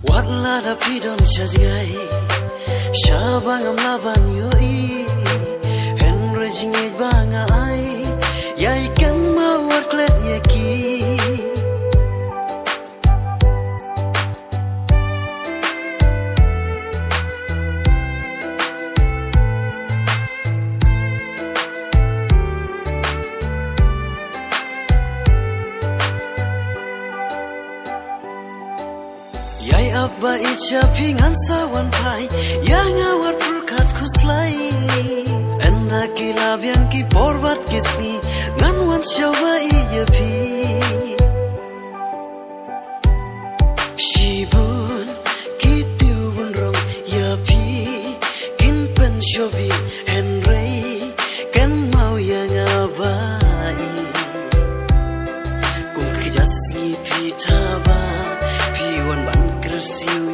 Wat lada pidon jngai Shabangam laban yoi Henry jngai banga ai Yai kan mawar klet yaki Yai abba icha pingan sawan pai Yang awat berkat kuslai Enda kilabian ki porbat kisni Ngan wan syawa iya pi Shibun kitiu bun rong ya pi Kin pen shobi Henry Kan mau yang abai Kung kijasmi pi taba Pi wan ban siu